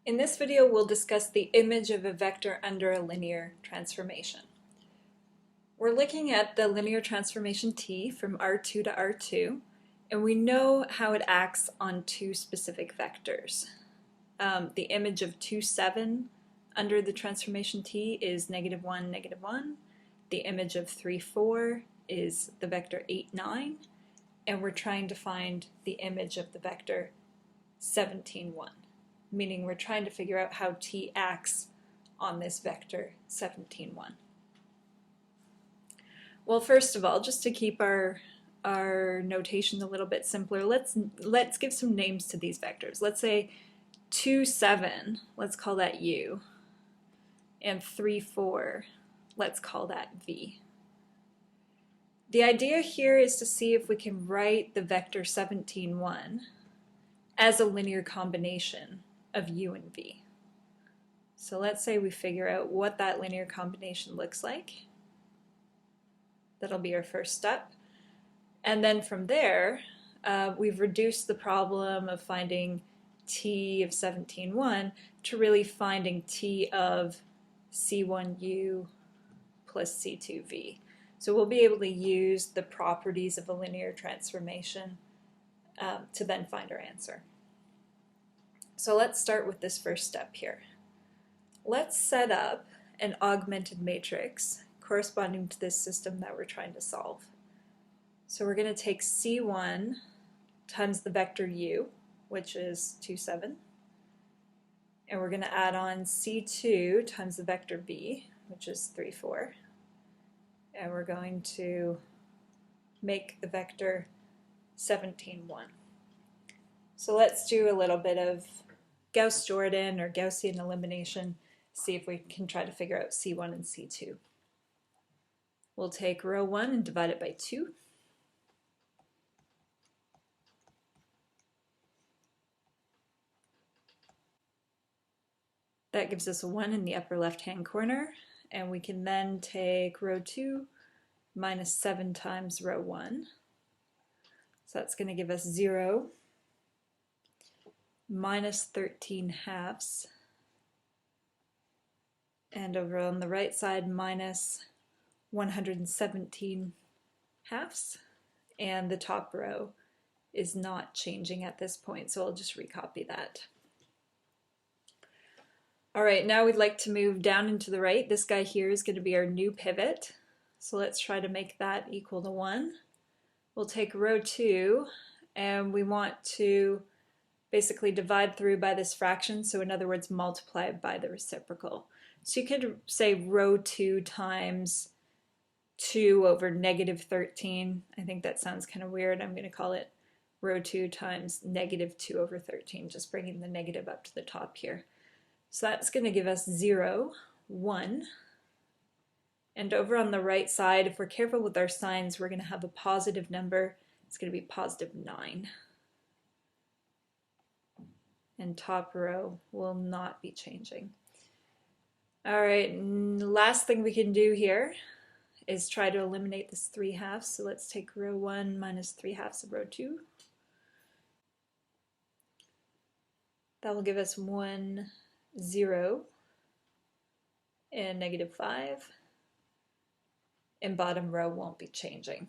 In this video, we'll discuss the image of a vector under a linear transformation. We're looking at the linear transformation T from R2 to R2, and we know how it acts on two specific vectors. The image of 2, 7 under the transformation T is -1, -1. The image of 3, 4 is the vector 8, 9, and we're trying to find the image of the vector 17, 1. Meaning we're trying to figure out how T acts on this vector 17, 1. Well, first of all, just to keep our notation a little bit simpler, let's give some names to these vectors. Let's say 2, 7, let's call that U, and 3, 4, let's call that V. The idea here is to see if we can write the vector 17, 1 as a linear combination of U and V. So let's say we figure out what that linear combination looks like. That'll be our first step. And then from there, we've reduced the problem of finding T of 17, 1 to really finding T of C1U plus C2V. So we'll be able to use the properties of a linear transformation to then find our answer. So let's start with this first step here. Let's set up an augmented matrix corresponding to this system that we're trying to solve. So we're going to take C1 times the vector U, which is 2, 7, and we're going to add on C2 times the vector V, which is 3, 4, and we're going to make the vector 17, 1. So let's do a little bit of Gauss-Jordan or Gaussian elimination, see if we can try to figure out C1 and C2. We'll take row 1 and divide it by 2. That gives us a 1 in the upper left-hand corner, and we can then take row 2 minus 7 times row 1. So that's going to give us 0 minus 13 halves, and over on the right side minus 117 halves, and the top row is not changing at this point, so I'll just recopy that. Alright, now we'd like to move down and to the right. This guy here is going to be our new pivot, so let's try to make that equal to 1. We'll take row 2, and we want to basically divide through by this fraction, so in other words multiply by the reciprocal. So you could say row 2 times 2 over negative 13. I think that sounds kind of weird. I'm going to call it row 2 times negative 2 over 13, just bringing the negative up to the top here. So that's going to give us 0, 1. And over on the right side, if we're careful with our signs, we're going to have a positive number. It's going to be positive 9. And top row will not be changing. All right, last thing we can do here is try to eliminate this 3 halves. So let's take row 1 minus 3 halves of row 2. That will give us 1, 0, and negative 5. And bottom row won't be changing.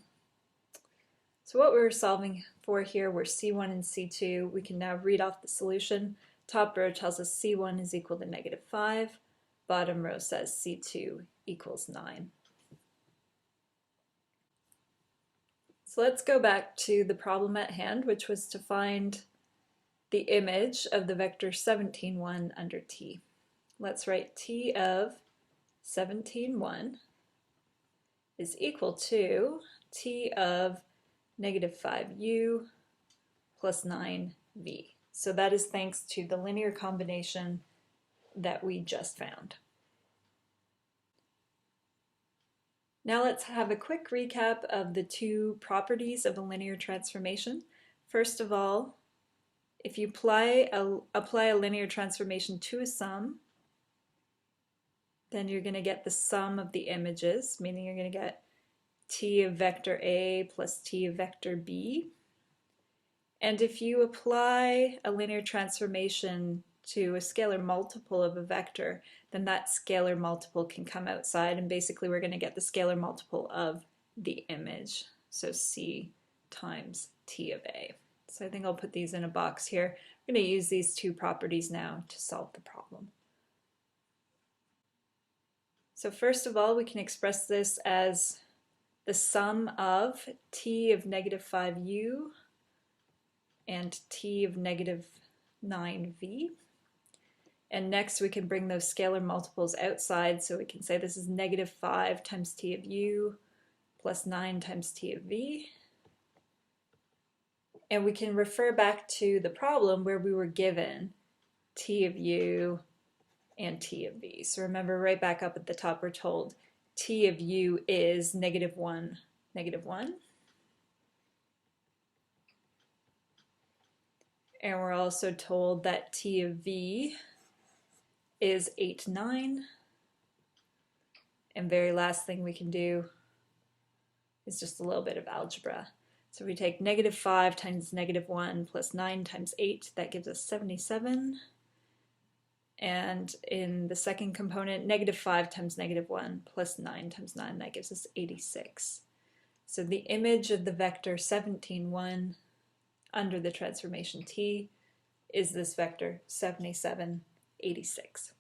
So what we're solving for here were C1 and C2. We can now read off the solution. Top row tells us C1 is equal to negative 5. Bottom row says C2 equals 9. So let's go back to the problem at hand, which was to find the image of the vector 17, 1 under T. Let's write T of 17, 1 is equal to T of negative 5U plus 9V. So that is thanks to the linear combination that we just found. Now let's have a quick recap of the two properties of a linear transformation. First of all, if you apply a linear transformation to a sum, then you're going to get the sum of the images, meaning you're going to get T of vector A plus T of vector B. And if you apply a linear transformation to a scalar multiple of a vector, then that scalar multiple can come outside, and basically we're going to get the scalar multiple of the image. So C times T of A. So I think I'll put these in a box here. We're going to use these two properties now to solve the problem. So first of all, we can express this as the sum of t of negative 5u and t of negative 9v. And next we can bring those scalar multiples outside, so we can say this is negative 5 times t of u plus 9 times t of v. And we can refer back to the problem where we were given t of u and t of v. So remember, right back up at the top, we're told t of u is negative 1, negative 1. And we're also told that t of v is 8, 9. And very last thing we can do is just a little bit of algebra. So we take negative 5 times negative 1 plus 9 times 8, that gives us 77. And in the second component, negative 5 times negative 1 plus 9 times 9, that gives us 86. So the image of the vector 17, 1 under the transformation t is this vector 77, 86.